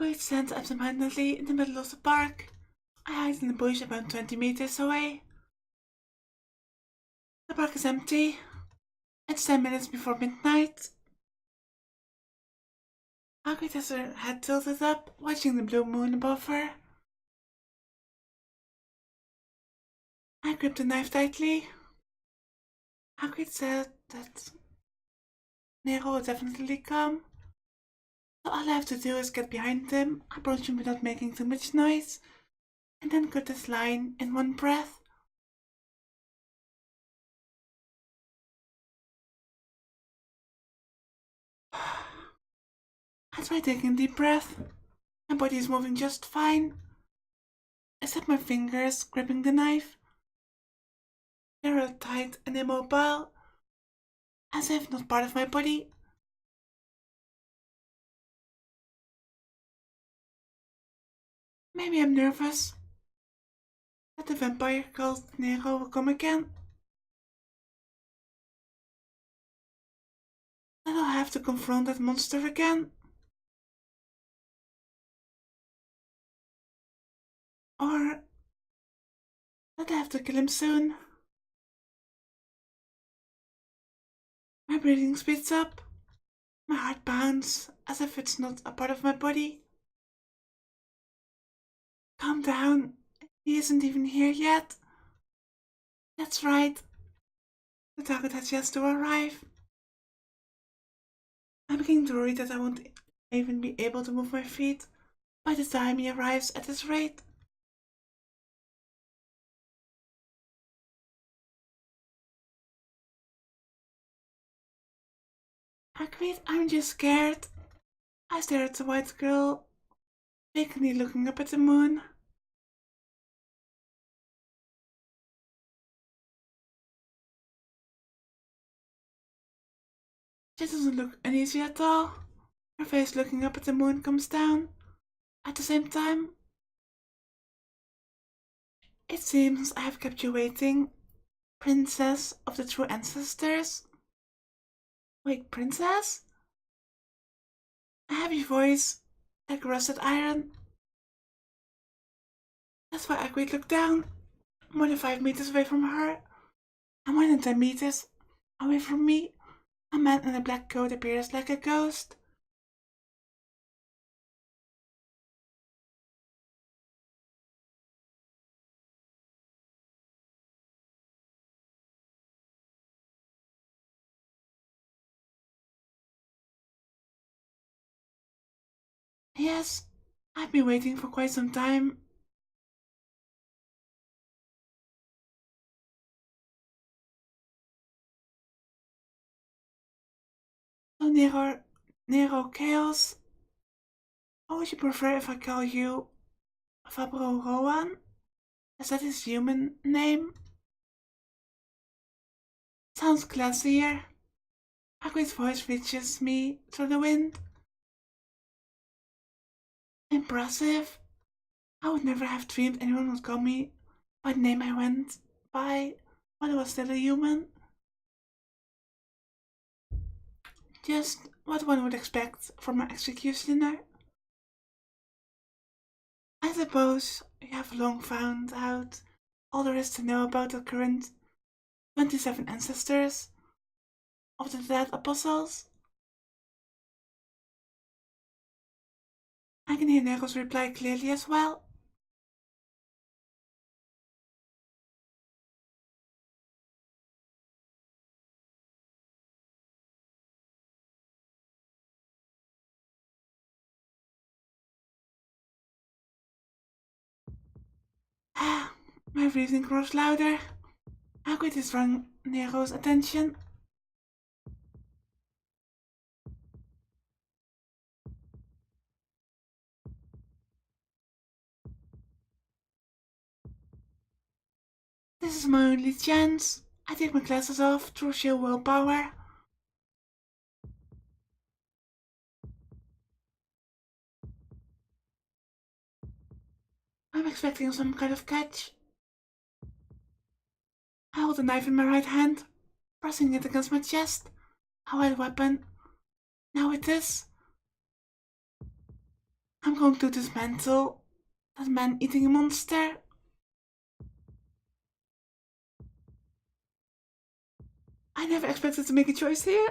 Hagrid stands absentmindedly in the middle of the park. I hide in the bush about 20 meters away. The park is empty. It's 10 minutes before midnight. Hagrid has her head tilted up, watching the blue moon above her. I grip the knife tightly. Hagrid said that Nero will definitely come. So all I have to do is get behind him, approach him without making too much noise, and then cut this line in one breath. I try taking a deep breath. My body is moving just fine, except my fingers gripping the knife. They're tight and immobile, as if not part of my body. Maybe I'm nervous that the vampire called Nero will come again. That I'll have to confront that monster again. Or that I have to kill him soon. My breathing speeds up. My heart pounds as if it's not a part of my body. Calm down. He isn't even here yet. That's right. The target has just to arrive. I'm beginning to worry that I won't even be able to move my feet by the time he arrives at this rate. Hagrid, I'm just scared. I stare at the white girl, vacantly looking up at the moon. She doesn't look uneasy at all. Her face looking up at the moon comes down. At the same time, it seems I have kept you waiting, princess of the true ancestors. Wait, princess? A heavy voice, like rusted iron. That's why Hagrid looked down, more than 5 meters away from her, and more than 10 meters away from me. A man in a black coat appears like a ghost. Yes, I've been waiting for quite some time. So Nero Chaos. Or would you prefer if I call you Fabro Rowan? Is that his human name? Sounds classier. Hagrid's voice reaches me through the wind. Impressive. I would never have dreamed anyone would call me by the name I went by when I was still a human. Just what one would expect from an executioner. I suppose you have long found out all there is to know about the current 27 ancestors of the dead apostles. I can hear Nero's reply clearly as well. Ah, my breathing grows louder. Hagrid is drawing Nero's attention. This is my only chance. I take my glasses off through sheer willpower. I'm expecting some kind of catch. I hold the knife in my right hand, pressing it against my chest. A wide weapon. Now it is. I'm going to dismantle that man-eating monster. I never expected to make a choice here.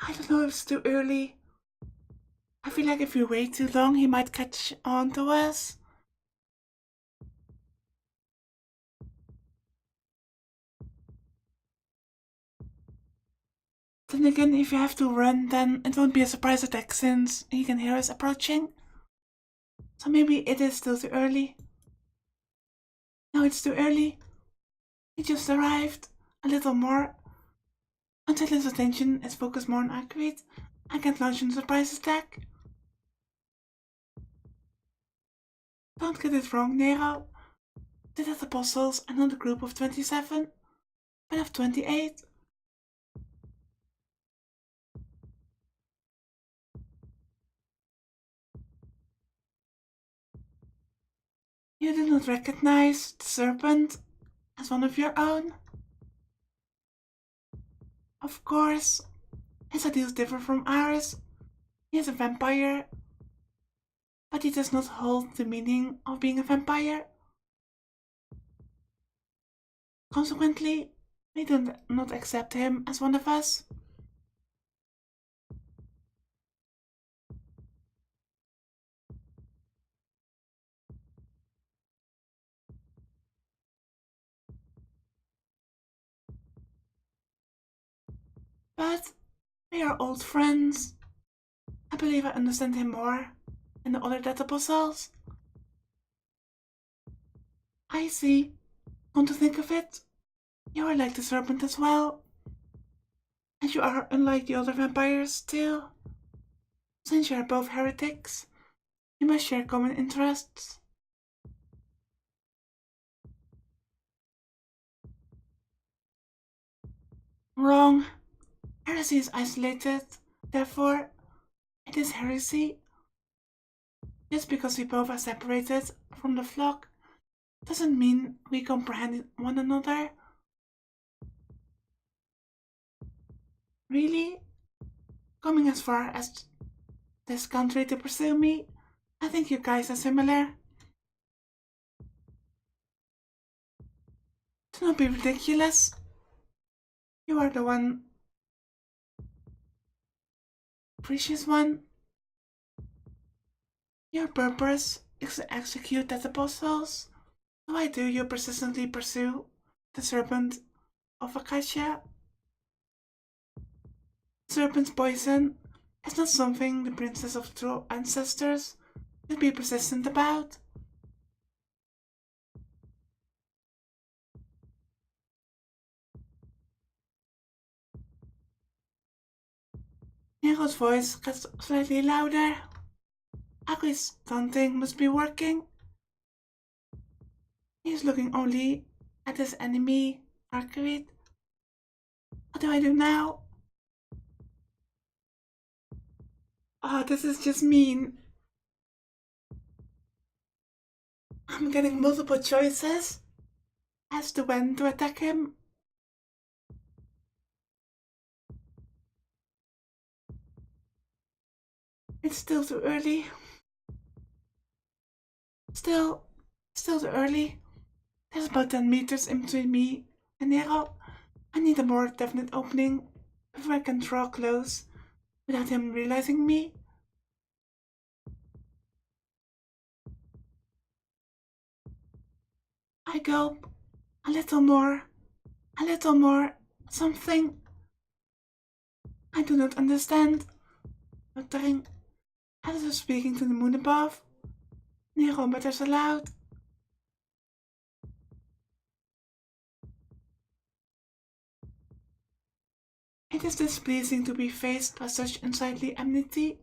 I don't know if it's too early. I feel like if we wait too long, he might catch on to us. Then again, if you have to run, then it won't be a surprise attack since he can hear us approaching. So maybe it is still too early. No, it's too early. He just arrived. A little more. Until his attention is focused more on Akrit, I can launch a surprise attack. Don't get it wrong, Nero. The Dead Apostles are not a group of 27, but of 28. You do not recognize the serpent as one of your own? Of course, his ideals differ from ours. He is a vampire, but he does not hold the meaning of being a vampire. Consequently, we do not accept him as one of us. But we are old friends. I believe I understand him more than the other Dead Apostles. I see. Come to think of it, you are like the serpent as well. And you are unlike the other vampires too. Since you are both heretics, you must share common interests. Wrong. Heresy is isolated. Therefore, it is heresy. Just because we both are separated from the flock doesn't mean we comprehend one another. Really? Coming as far as this country to pursue me? I think you guys are similar. Do not be ridiculous. You are the one precious one. Your purpose is to execute the apostles. Why do you persistently pursue the serpent of Acacia? Serpent's poison is not something the princess of true ancestors should be persistent about. Nero's voice gets slightly louder. Agri's taunting must be working. He is looking only at his enemy, Arcade. What do I do now? Oh, this is just mean. I'm getting multiple choices as to when to attack him. It's still too early. Still too early. There's about 10 meters in between me and Nero. I need a more definite opening before I can draw close without him realizing me. I gulp. A little more. A little more. Something. I do not understand. Muttering. As if speaking to the moon above. Nero mutters aloud. It is displeasing to be faced by such unsightly enmity,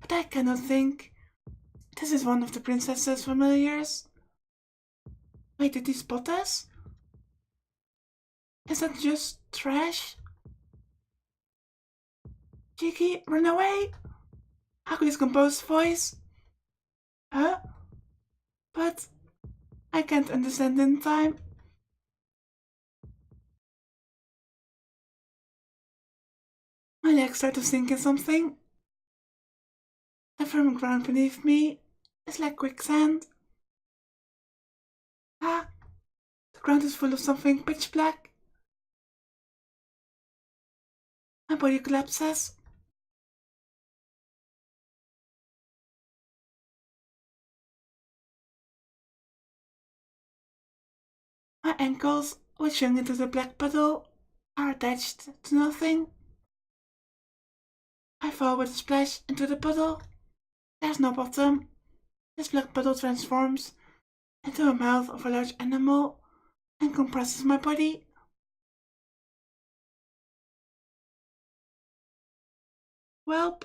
but I cannot think. This is one of the princess's familiars. Wait, did he spot us? Is that just trash? Cheeky, run away! Haku's composed voice. Huh? But I can't understand in time. My legs start to sink in something. The firm ground beneath me is like quicksand. Ah, the ground is full of something pitch black. My body collapses. My ankles, which hung into the black puddle, are attached to nothing. I fall with a splash into the puddle. There's no bottom. This black puddle transforms into a mouth of a large animal and compresses my body. Welp,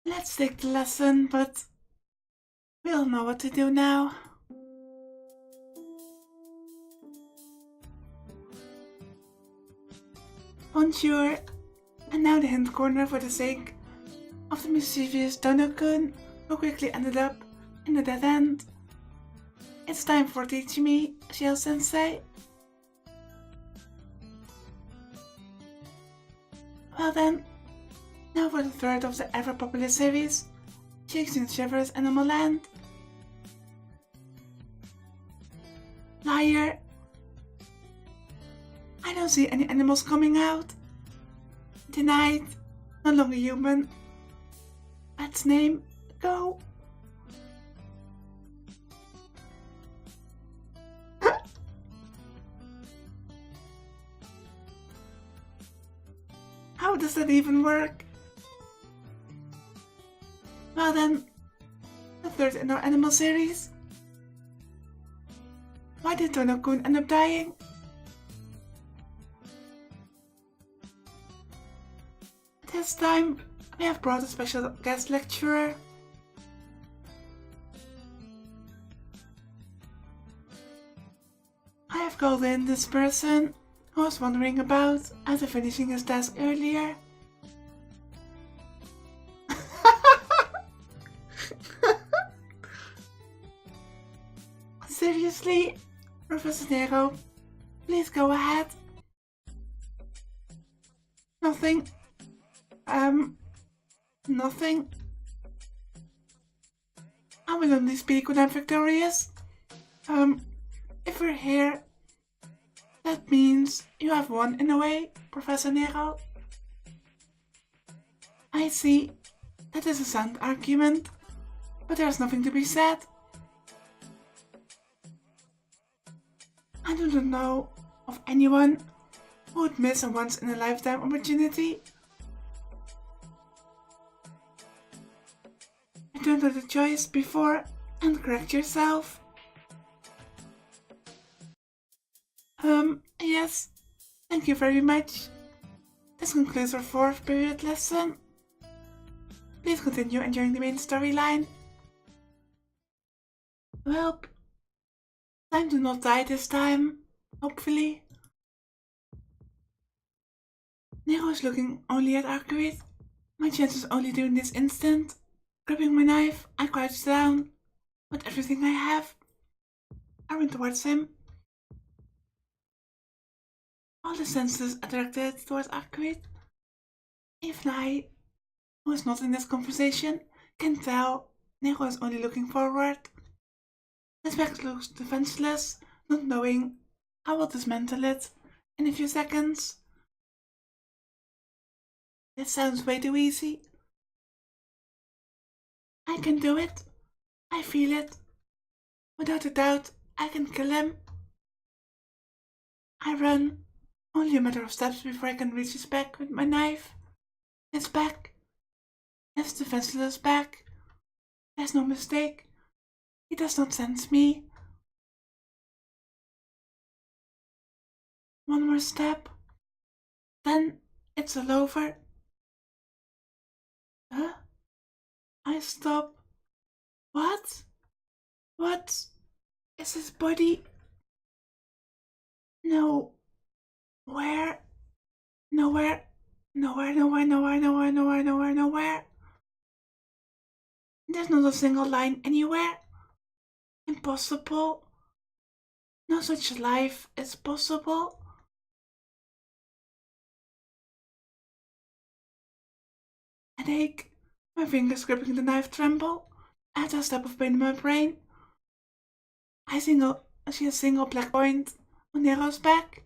let's take the lesson, but we all know what to do now. Bonjour, and now the hint corner for the sake of the mischievous Dono-kun, who quickly ended up in the dead end. It's time for Teach Me, Shiel-sensei. Well then, now for the third of the ever-popular series, Shakes and Shivers Animal Land. Liar! I don't see any animals coming out. Denied, no longer human. Let's name, go! How does that even work? Well then, the third in our animal series. Why did Dono-kun end up dying? This time, we have brought a special guest lecturer. I have called in this person who was wondering about after finishing his task earlier. Seriously, Professor Nero, please go ahead. Nothing. Nothing. I will only speak when I'm victorious. If we're here, that means you have won in a way, Professor Nero. I see. That is a sound argument, but there's nothing to be said. I do not know of anyone who would miss a once-in-a-lifetime opportunity. Return to the choice before and correct yourself. Yes, thank you very much. This concludes our 4th period lesson. Please continue enjoying the main storyline. Well, time to not die this time, hopefully. Nero is looking only at Arcuit. My chance is only during this instant. Gripping my knife, I crouch down. With everything I have, I run towards him. All the senses attracted towards Arcuit. Even I, who is not in this conversation, can tell Nero is only looking forward. His back looks defenseless, not knowing I will dismantle it in a few seconds. This sounds way too easy. I can do it. I feel it. Without a doubt, I can kill him. I run, only a matter of steps before I can reach his back with my knife. His back. His defenseless back. There's no mistake. He does not sense me. One more step. Then it's all over. Huh? I stop. What? What is his body? No. Where? Nowhere. Nowhere, nowhere, nowhere, nowhere, nowhere, nowhere, nowhere. There's not a single line anywhere. Impossible. No such life is possible. Headache. My fingers gripping the knife tremble. After a step of pain in my brain, I see a single black point on Nero's back.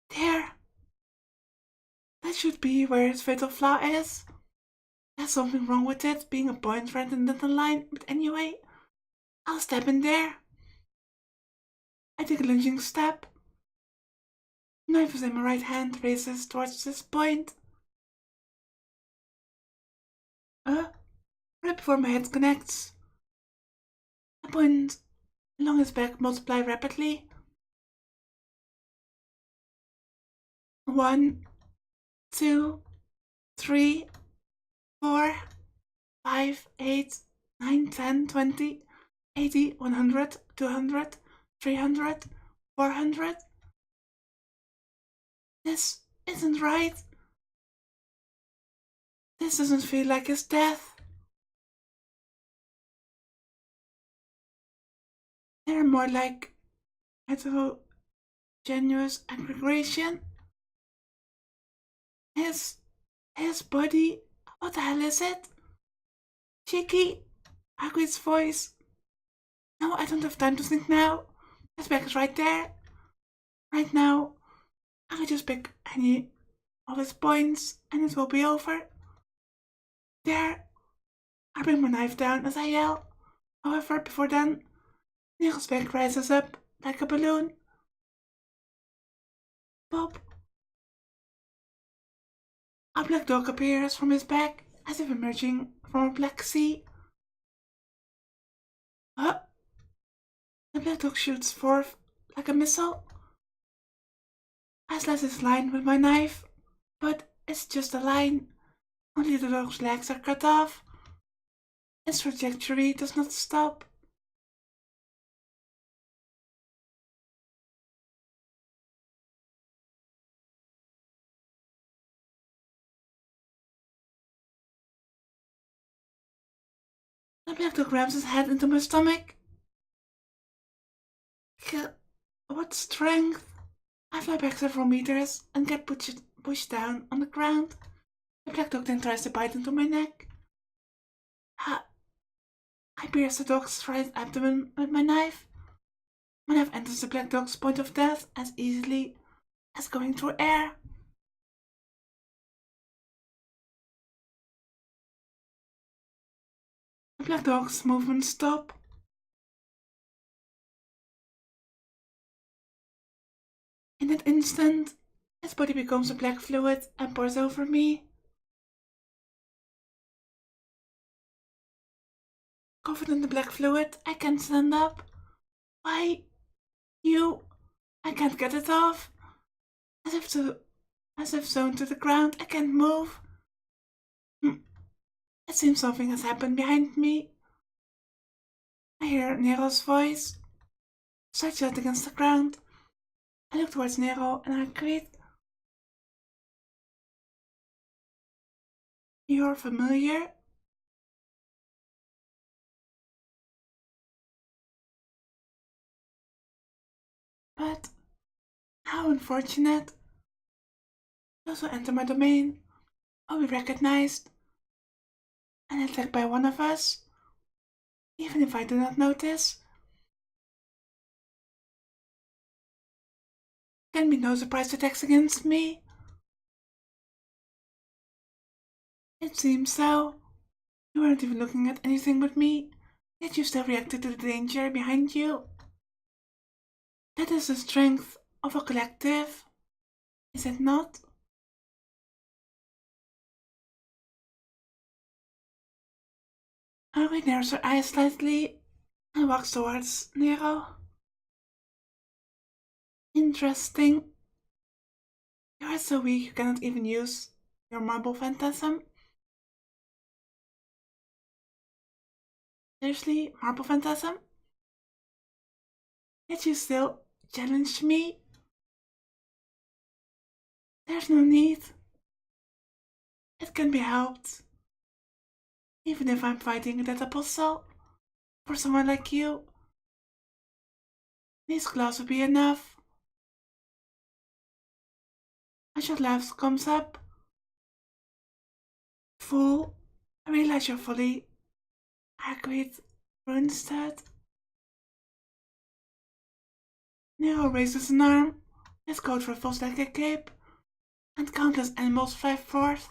There. That should be where his fatal flaw is. There's something wrong with it being a point right in the line, but anyway, I'll step in there. I take a lunging step. Knife is in my right hand, races towards this point. Right before my head connects, a point along his back multiply rapidly. 1, 2, 3, 4, 5, 8, 9, 10, 20, 80, 100, 200, 300, 400. This isn't right. This doesn't feel like his death. They're more like heterogeneous aggregation. His body, what the hell is it? Cheeky, Hagrid's voice. No, I don't have time to think now. His back is right there. Right now, I can just pick any of his points and it will be over. There, I bring my knife down as I yell. However, before then, Nero's back rises up like a balloon. Pop. A black dog appears from his back as if emerging from a black sea. The black dog shoots forth like a missile. I slice his line with my knife, but it's just a line. Only the dog's legs are cut off. Its trajectory does not stop. The black dog rams his head into my stomach. What strength! I fly back several meters and get pushed down on the ground. The black dog then tries to bite into my neck. I pierce the dog's right abdomen with my knife. My knife enters the black dog's point of death as easily as going through air. The black dog's movements stop. In that instant, his body becomes a black fluid and pours over me. Covered in the black fluid, I can't stand up. Why? You? I can't get it off. As if sewn to the ground, I can't move. It seems something has happened behind me. I hear Nero's voice, stretched out against the ground. I look towards Nero and I greet. You're familiar? But how unfortunate. Those who enter my domain will be recognized and attacked by one of us, even if I do not notice. Can be no surprise attacks against me. It seems so. You weren't even looking at anything but me, yet you still reacted to the danger behind you. That is the strength of a collective, is it not? Harry narrows her eyes slightly and walks towards Nero. Interesting. You are so weak you cannot even use your marble phantasm. Seriously, marble phantasm? Yet you still challenge me? There's no need. It can be helped. Even if I'm fighting that apostle, for someone like you, these claws would be enough. As your laugh comes up, full, I realize you're fully agreed instead. Nero raises an arm, his coat ruffles like a cape, and countless animals fly forth.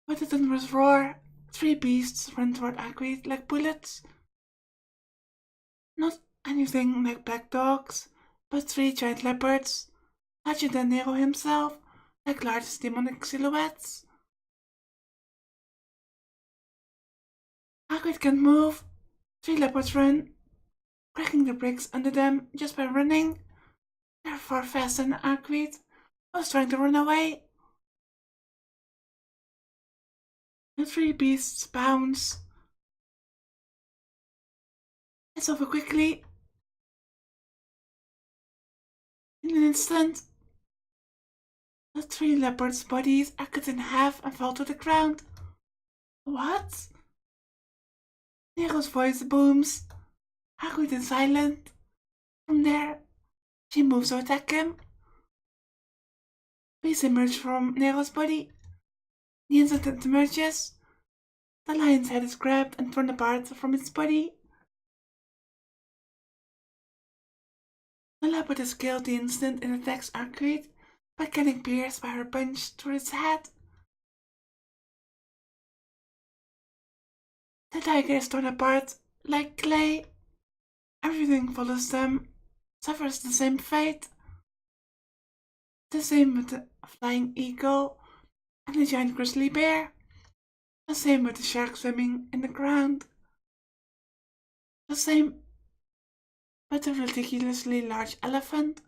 With a thunderous roar, 3 beasts run toward Agreed like bullets. Not anything like black dogs, but 3 giant leopards, larger than Nero himself, like large demonic silhouettes. Agreed can't move. 3 leopards run, cracking the bricks under them just by running. They're far faster than Agreed, was trying to run away. The 3 beasts bounce. It's over quickly. In an instant, the 3 leopards' bodies are cut in half and fall to the ground. What? Nero's voice booms. Hagrid is silent. From there, she moves to attack him. Beasts emerge from Nero's body. The instant it emerges, the lion's head is grabbed and torn apart from its body. The leopard is killed the instant it attacks Hagrid by getting pierced by her punch through its head. The tiger is torn apart like clay. Everything follows them, suffers the same fate. The same with the flying eagle and the giant grizzly bear. The same with the shark swimming in the ground. The same with the ridiculously large elephant.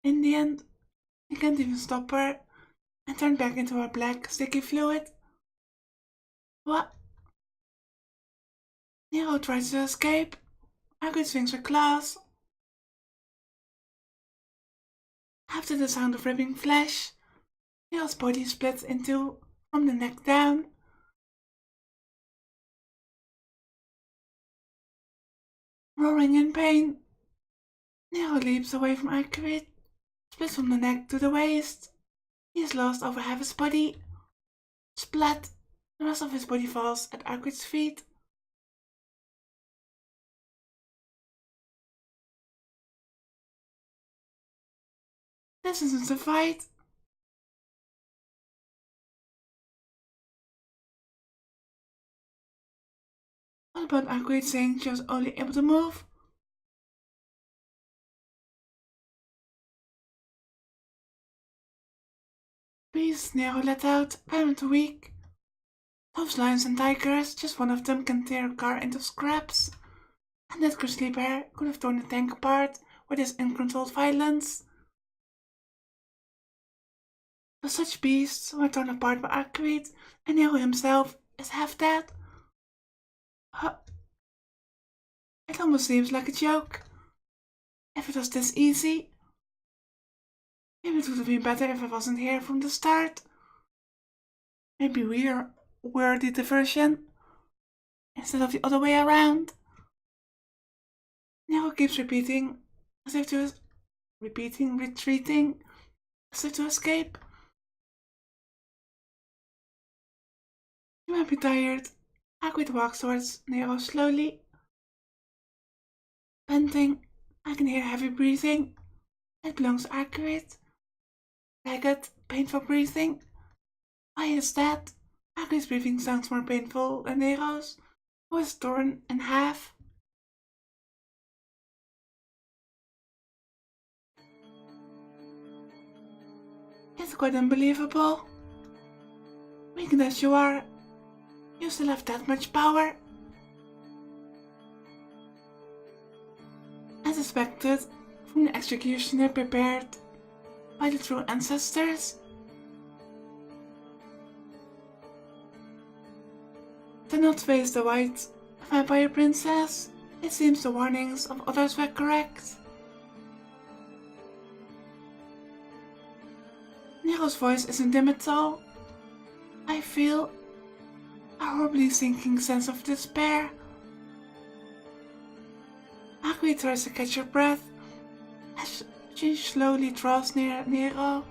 In the end, he can't even stop her and turn back into a black, sticky fluid. What? Nero tries to escape. Hagrid swings her claws. After the sound of ripping flesh, Nero's body splits into from the neck down. Roaring in pain, Nero leaps away from Hagrid, splits from the neck to the waist. He is lost over half his body. Splat! The rest of his body falls at Hagrid's feet. This isn't a fight. What about Hagrid saying she was only able to move? Beasts Nero let out, apparent weak. Those lions and tigers, just one of them can tear a car into scraps. And that grizzly bear could have torn the tank apart with his uncontrolled violence. But such beasts were torn apart by Hagrid, and Nero himself is half dead. It almost seems like a joke. If it was this easy, maybe it would have been better if I wasn't here from the start. Maybe we're the diversion instead of the other way around. Nero keeps repeating, as if to retreating, as if to escape. You might be tired. Hagrid walks towards Nero slowly. Panting, I can hear heavy breathing. It belongs to Hagrid. Ragged, painful breathing. Why is that? Hagrid's breathing sounds more painful than Nero's, who is torn in half. It's quite unbelievable. Weakened as you are, you still have that much power. As expected, from the executioner prepared by the true ancestors. Do not face the white vampire princess. It seems the warnings of others were correct. Nero's voice isn't dim at all. I feel a horribly sinking sense of despair. Agui tries to catch her breath as she slowly draws near Nero.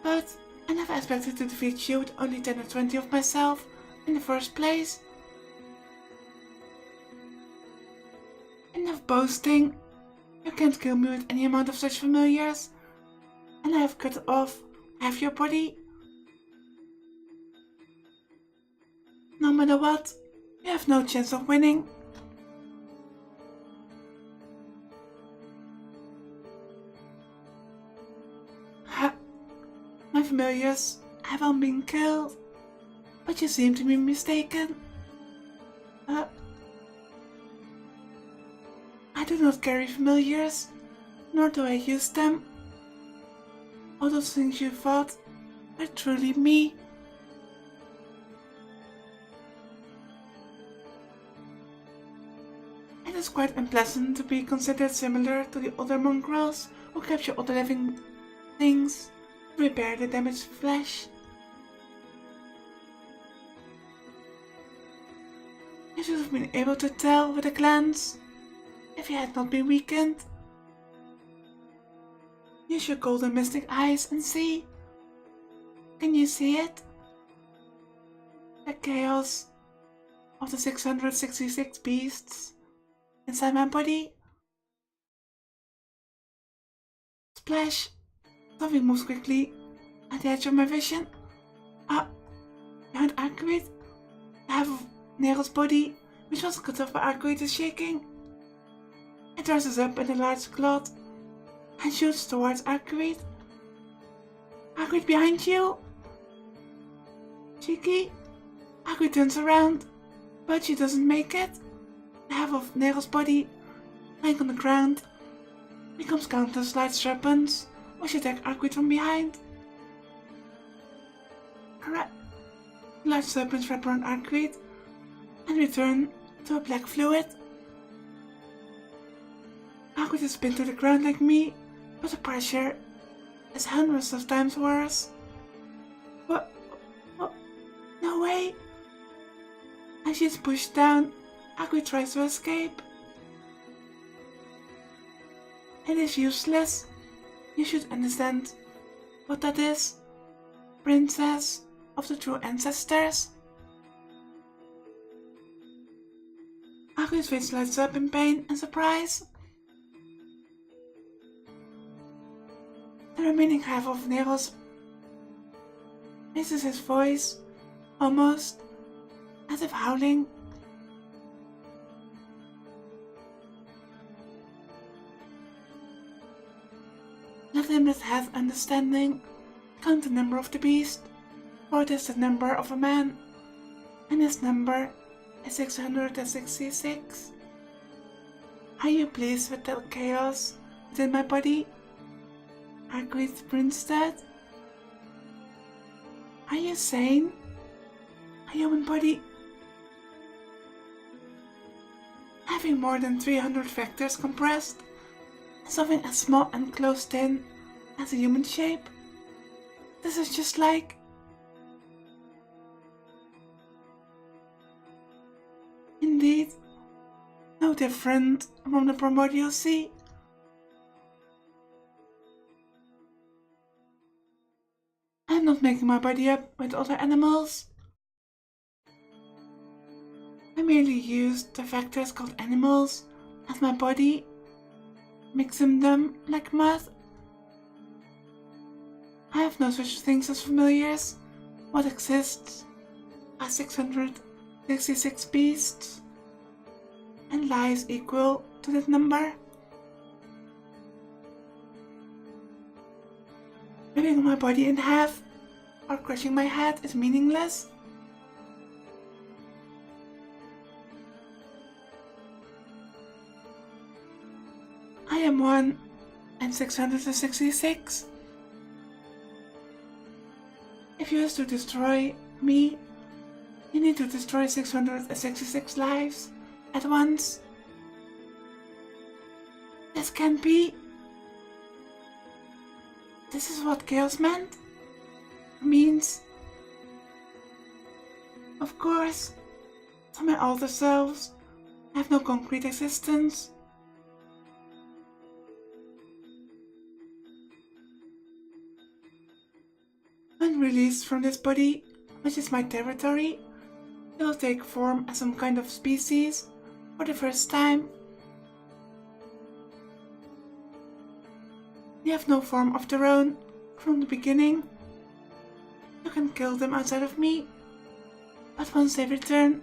But I never expected to defeat you with only 10 or 20 of myself in the first place. Enough boasting. You can't kill me with any amount of such familiars, and I have cut off half your body. No matter what, you have no chance of winning. Ha! My familiars have all been killed, but you seem to be mistaken. I do not carry familiars, nor do I use them. All those things you thought are truly me. It is quite unpleasant to be considered similar to the other mongrels who capture other living things to repair the damaged flesh. You should have been able to tell with a glance if you had not been weakened. Use your golden mystic eyes and see. Can you see it? The chaos of the 666 beasts inside my body. Splash! Something moves quickly at the edge of my vision. Behind Arcuit, the half of Nero's body, which was cut off by Arcuit, is shaking. It rises up in a large cloud and shoots towards Arcuit. Arcuit behind you! Cheeky! Arcuit turns around, but she doesn't make it. The half of Nero's body, lying on the ground, becomes countless light serpents, which attack Arcuit from behind. Large serpents wrap around Arcuit and return to a black fluid. Arcuit is pinned to the ground like me, but the pressure is hundreds of times worse. What? No way! As she is pushed down, Arcuit tries to escape. It is useless. You should understand what that is. Princess of the true ancestors. Arcuit's face lights up in pain and surprise. The remaining half of Nero's misses his voice, almost as if howling. Let him that hath understanding count the number of the beast, for it is the number of a man, and his number is 666. Are you pleased with the chaos within my body? Arcuit Prinstead? Are you sane? A human body having more than 300 vectors compressed, something as small and closed in as a human shape. This is just like... Indeed, no different from the primordial sea. I'm not making my body up with other animals. I merely used the vectors called animals as my body, mixing them like mud. I have no such things as familiars. What exists are 666 beasts, and lies equal to that number. Ripping my body in half or crushing my head is meaningless. I am 1 and 666. If you wish to destroy me, you need to destroy 666 lives at once. This can't be. This is what chaos means. Of course, So my alter selves have no concrete existence. When released from this body, which is my territory, they will take form as some kind of species for the first time. They have no form of their own from the beginning. You can kill them outside of me, but once they return,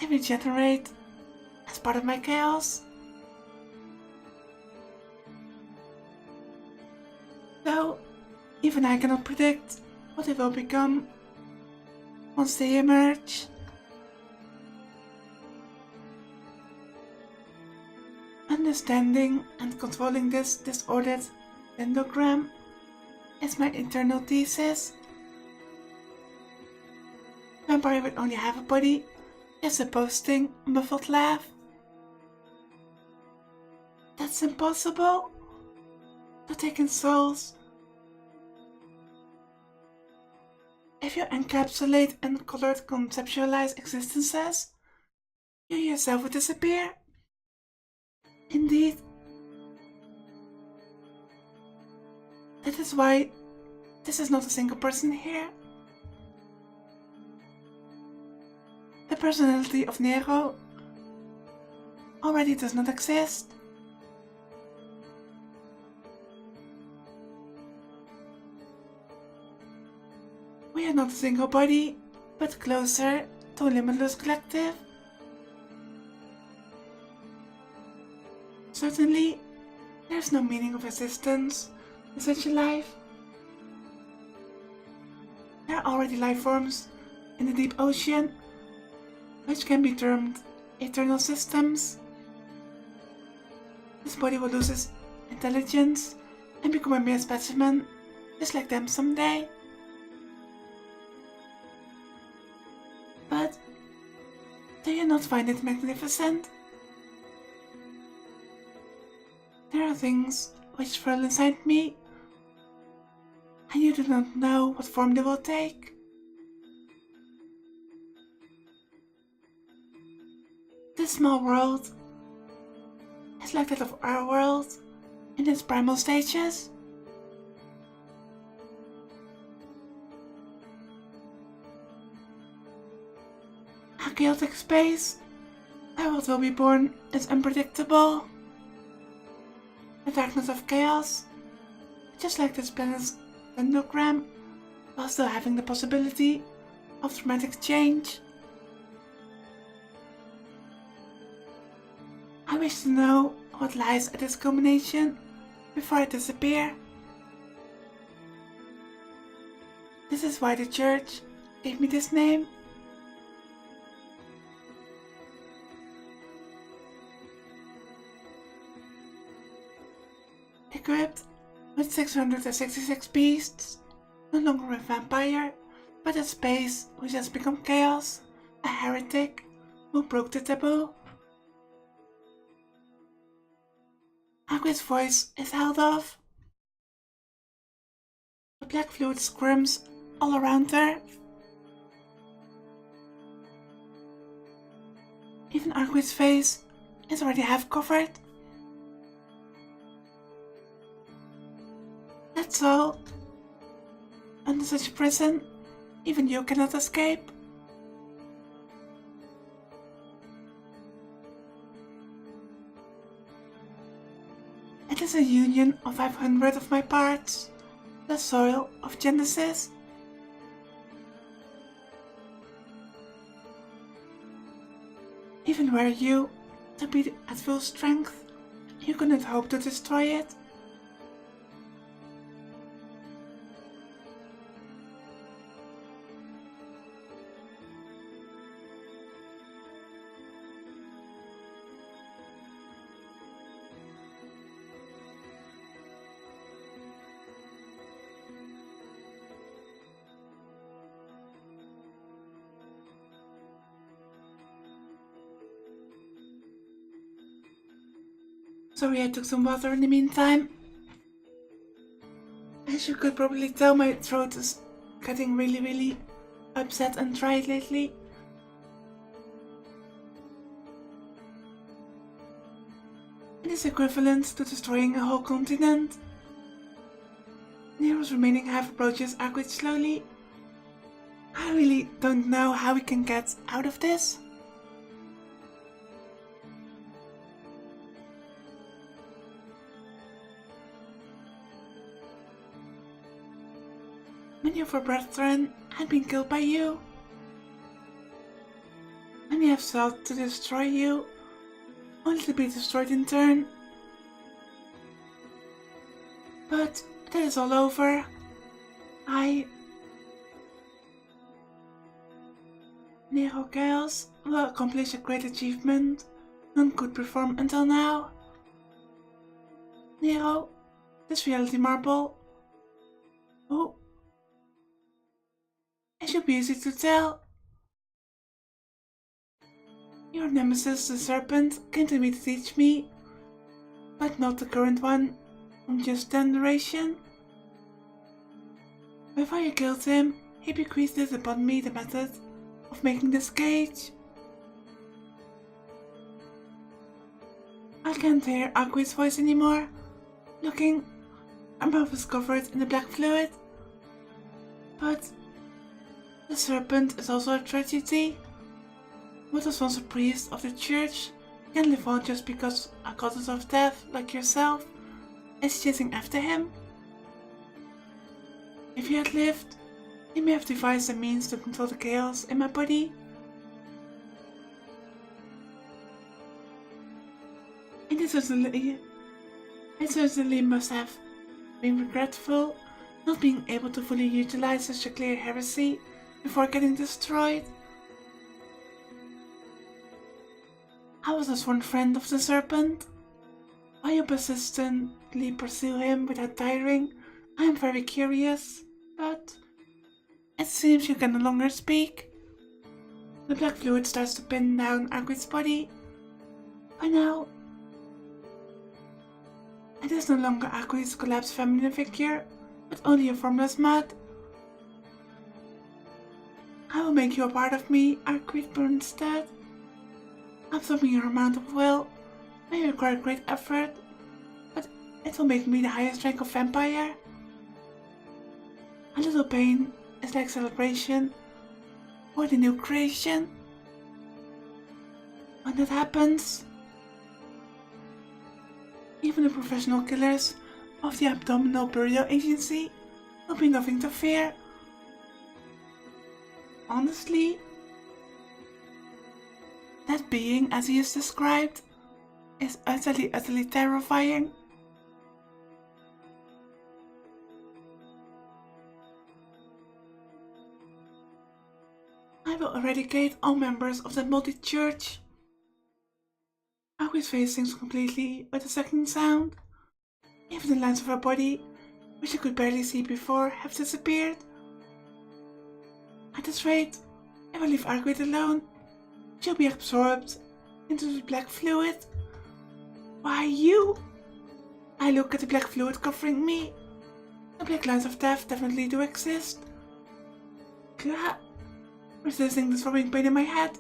they regenerate as part of my chaos. Though, even I cannot predict what they will become once they emerge. Understanding and controlling this disordered endogram is my internal thesis. Vampire would only have a body, just a posting, muffled laugh. That's impossible. To take in souls. If you encapsulate and colored conceptualize existences, you yourself would disappear. Indeed. That is why this is not a single person here. The personality of Nero already does not exist. We are not a single body, but closer to a limitless collective. Certainly, there is no meaning of existence in such a life. There are already life forms in the deep ocean, which can be termed eternal systems. This body will lose its intelligence and become a mere specimen, just like them someday. But do you not find it magnificent? There are things which swirl inside me, and you do not know what form they will take. This small world is like that of our world in its primal stages. A chaotic space where what will be born is unpredictable. The darkness of chaos, just like this planet's endogram, while still having the possibility of dramatic change. I wish to know what lies at this culmination before I disappear. This is why the church gave me this name. Equipped with 666 beasts, no longer a vampire, but a space which has become chaos, a heretic who broke the taboo. Aqua's voice is held off. The black fluid squirms all around her. Even Aqua's face is already half covered. That's all. Under such a prison, even you cannot escape. It is a union of 500 of my parts, the soil of Genesis. Even were you to be at full strength, you could not hope to destroy it. Sorry, I took some water in the meantime. As you could probably tell, my throat is getting really upset and dry lately. It is equivalent to destroying a whole continent. Nero's remaining half approaches Arquid slowly. I really don't know how we can get out of this. Many of our brethren had been killed by you. Many have sought to destroy you, only to be destroyed in turn. But that is all over. Nero Chaos will accomplish a great achievement none could perform until now. Nero, this reality marble. Oh, it should be easy to tell. Your nemesis, the serpent, came to me to teach me, but not the current one, from just generation. Before you killed him, he bequeathed upon me the method of making this cage. I can't hear Arquid's voice anymore. Looking, our mouth is covered in the black fluid. But the serpent is also a tragedy. What was once a priest of the church can live on just because a goddess of death like yourself is chasing after him. If you had lived, you may have devised a means to control the chaos in my body. It certainly must have been regretful not being able to fully utilize such a clear heresy before getting destroyed. I was a sworn friend of the serpent. Why you persistently pursue him without tiring, I am very curious, but it seems you can no longer speak. The black fluid starts to pin down Arquid's body. By now, it is no longer Arquid's collapsed feminine figure, but only a formless mud. I will make you a part of me, Arquid Burnstead. Absorbing your amount of will may require great effort, but it will make me the highest rank of vampire. A little pain is like celebration for the new creation. When that happens, even the professional killers of the Abdominal Burial Agency will be nothing to fear. Honestly, that being, as he is described, is utterly terrifying. I will eradicate all members of that multi-church. Arquid's face sinks completely with a second sound. Even the lines of her body, which I could barely see before, have disappeared. At this rate, if I leave Arquid alone, she'll be absorbed into the black fluid. Why you? I look at the black fluid covering me. The black lines of death definitely do exist. Gah! Resisting the throbbing pain in my head,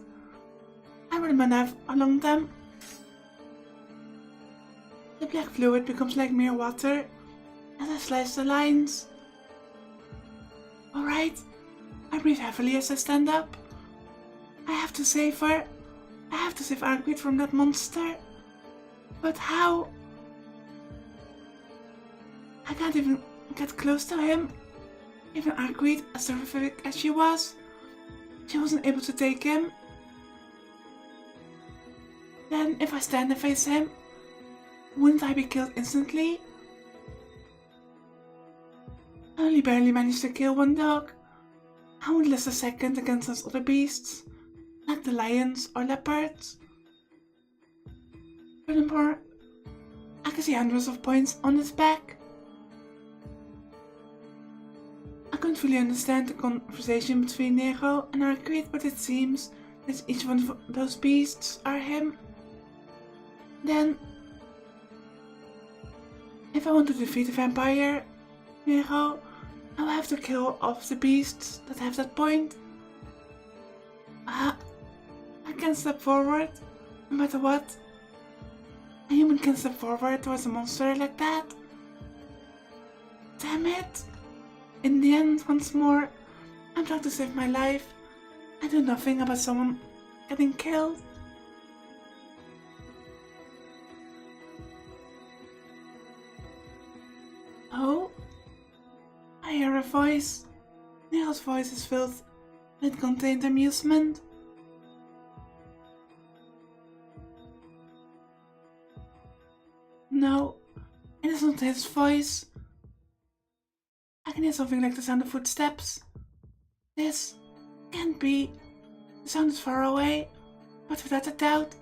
I run my knife along them. The black fluid becomes like mere water as I slice the lines. Alright, I breathe heavily as I stand up. I have to save her. I have to save Arquid from that monster. But how? I can't even get close to him. Even Arquid, as terrific as she wasn't able to take him. Then, if I stand and face him, wouldn't I be killed instantly? I only barely managed to kill one dog. I won't last a second against those other beasts, like the lions or leopards. Furthermore, I can see hundreds of points on his back. I couldn't fully understand the conversation between Nero and Arquid, but it seems that each one of those beasts are him. Then, if I want to defeat a vampire, Nero, I'll have to kill off the beasts that have that point. I can't step forward, no matter what. A human can step forward towards a monster like that? Damn it! In the end, once more, I'm trying to save my life. I do nothing about someone getting killed. Oh? I hear a voice. Nero's voice is filled with contained amusement. No, it is not his voice. I can hear something like the sound of footsteps. This can't be. The sound is far away, but without a doubt,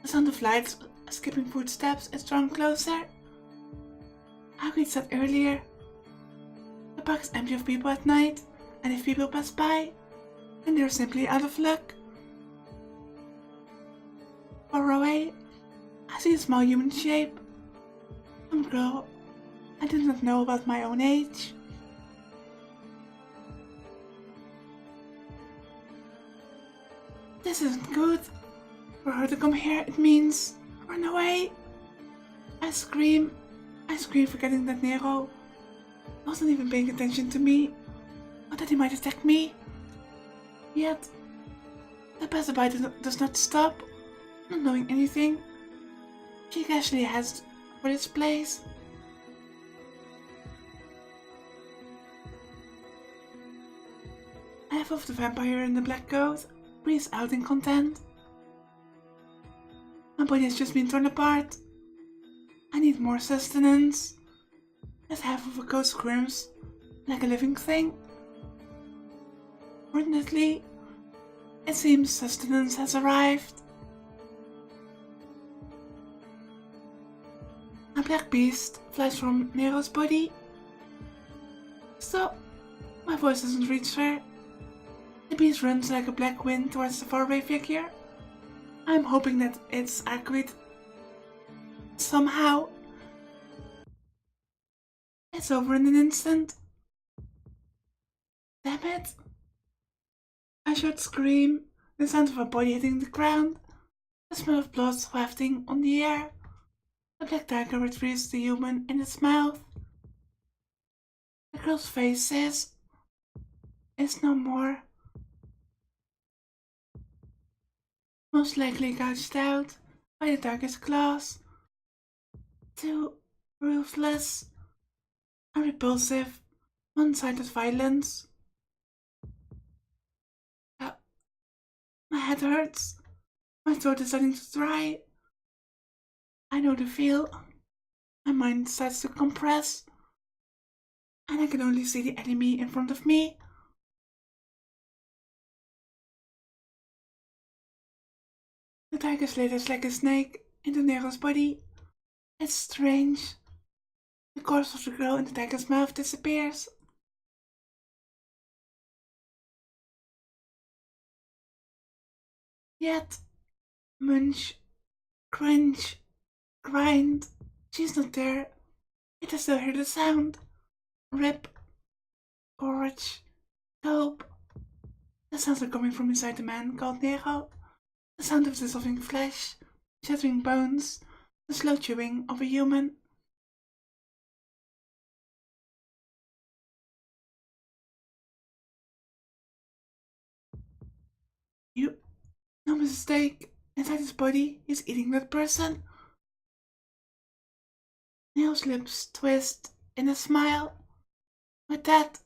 the sound of lights skipping footsteps is drawn closer. How we said earlier, the park is empty of people at night, and if people pass by, then they're simply out of luck. Far away, I see a small human shape. Some girl I do not know about my own age. This isn't good. For her to come here, it means run away. I scream, forgetting that Nero wasn't even paying attention to me, or that he might attack me. Yet, the passerby does not stop, not knowing anything. She casually heads for this place. Half of the vampire in the black coat breathes out in content. My body has just been torn apart. I need more sustenance. As half of a coat squirms like a living thing. Fortunately, it seems sustenance has arrived. A black beast flies from Nero's body. Stop! My voice doesn't reach her. The beast runs like a black wind towards the faraway figure. I'm hoping that it's accurate. Somehow. It's over in an instant. Damn it! I should scream. The sound of a body hitting the ground. The smell of blood wafting on the air. The black tiger retrieves the human in its mouth. The girl's face is no more. Most likely gouged out by the tiger's claws. Too ruthless and repulsive, one-sided violence. My head hurts. My throat is starting to dry. I know the feel. My mind starts to compress. And I can only see the enemy in front of me. The tiger slithers like a snake into Nero's body. It's strange. The corpse of the girl in the tiger's mouth disappears. Yet, munch, crunch, grind. She's not there. Yet I still hear the sound. Rip, gorge, gulp. The sounds are coming from inside the man called Nero. The sound of dissolving flesh, shattering bones, the slow chewing of a human. You, no mistake. Inside his body, he's eating that person. Nero's lips twist in a smile. With that,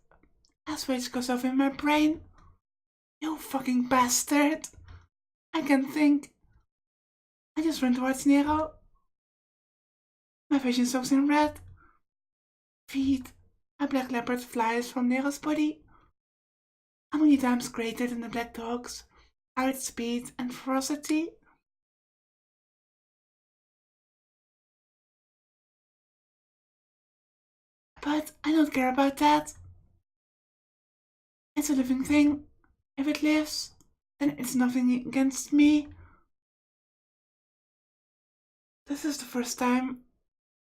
a switch goes off in my brain. You fucking bastard! I can't think. I just run towards Nero. My vision soaks in red. Feet. A black leopard flies from Nero's body. How many times greater than the black dogs are its speed and ferocity? But I don't care about that. It's a living thing. If it lives, then it's nothing against me. This is the first time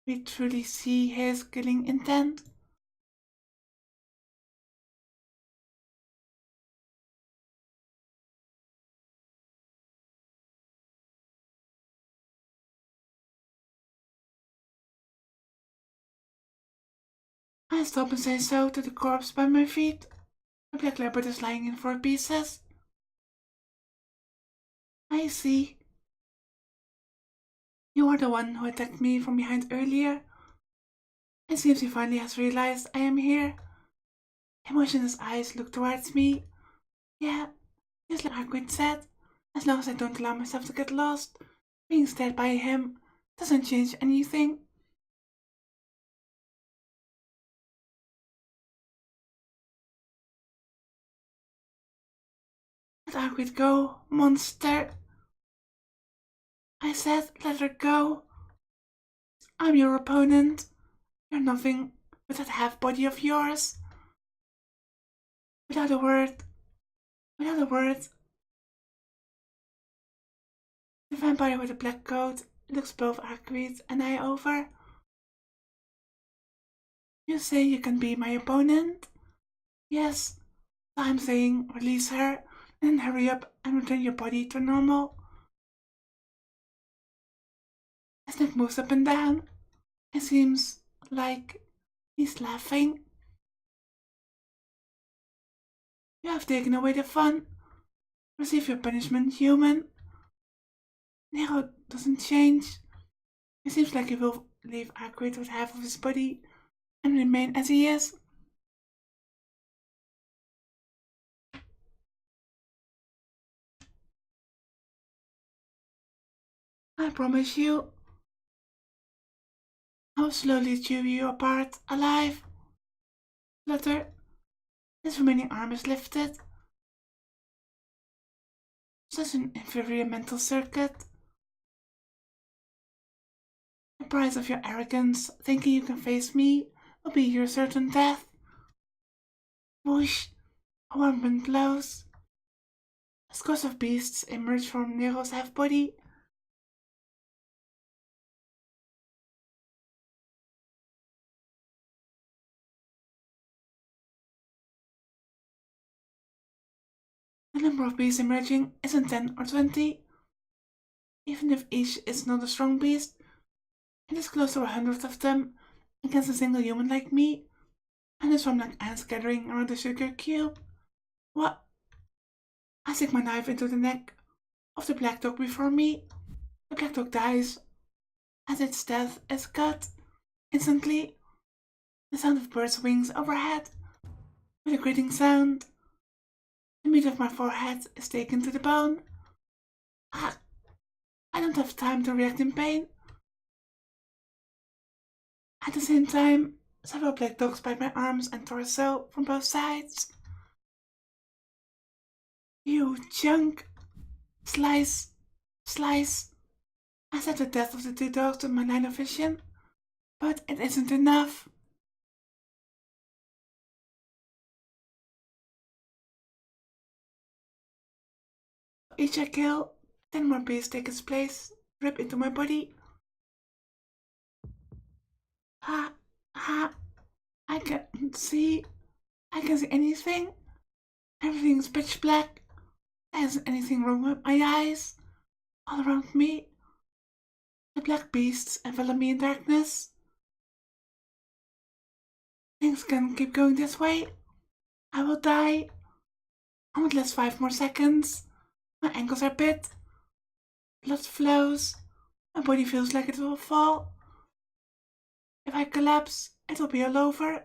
we truly see his killing intent. I stop and say so to the corpse by my feet. The black leopard is lying in 4 pieces. I see. You are the one who attacked me from behind earlier. It seems he finally has realized I am here. Emotionless eyes look towards me. Yeah, just like Hagrid said, as long as I don't allow myself to get lost, being stared by him doesn't change anything. Let Hagrid go, monster. I said, let her go. I'm your opponent. You're nothing but that half-body of yours. Without a word, without a word, the vampire with the black coat looks both Hagrid and I over. You say you can be my opponent? Yes, so I'm saying release her and hurry up and return your body to normal. His neck moves up and down. It seems like he's laughing. You have taken away the fun. Receive your punishment, human. Nero doesn't change. It seems like he will leave Hagrid with half of his body and remain as he is. I promise you, I will slowly chew you apart, alive. Flutter. His remaining arm is lifted. Such an inferior mental circuit. The price of your arrogance, thinking you can face me, will be your certain death. Whoosh! A warm wind blows. Scores of beasts emerge from Nero's half-body. The number of beasts emerging isn't 10 or 20. Even if each is not a strong beast, it is close to 100 of them against a single human like me, and it's from like ants gathering around a sugar cube. What? I stick my knife into the neck of the black dog before me. The black dog dies as its death is cut. Instantly, the sound of birds' wings overhead, with a grating sound. The meat of my forehead is taken to the bone. Ah, I don't have time to react in pain. At the same time, several black dogs bite my arms and torso from both sides. You junk! Slice! Slice! I set the death of the 2 dogs in my line of vision, but it isn't enough. Each I kill, 10 more beasts take its place, rip into my body. Ha! Ha! I can't see. I can see anything. Everything's pitch black. There isn't anything wrong with my eyes. All around me, the black beasts envelop me in darkness. Things can keep going this way. I will die. I won't last 5 more seconds. My ankles are bit. Blood flows. My body feels like it will fall. If I collapse, it will be all over.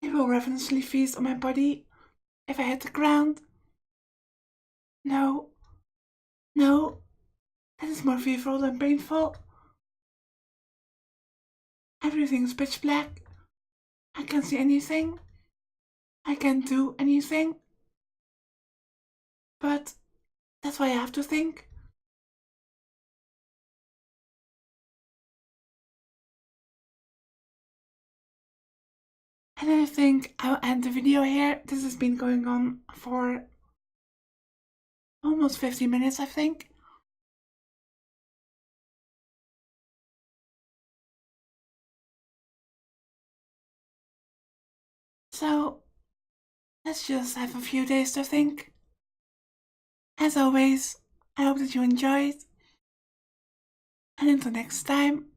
It will ravenously feast on my body if I hit the ground. No, no, that is more fearful than painful. Everything's pitch black. I can't see anything. I can't do anything. But that's why I have to think. And I think I'll end the video here. This has been going on for almost 50 minutes, I think. So let's just have a few days to think. As always, I hope that you enjoyed. And until next time,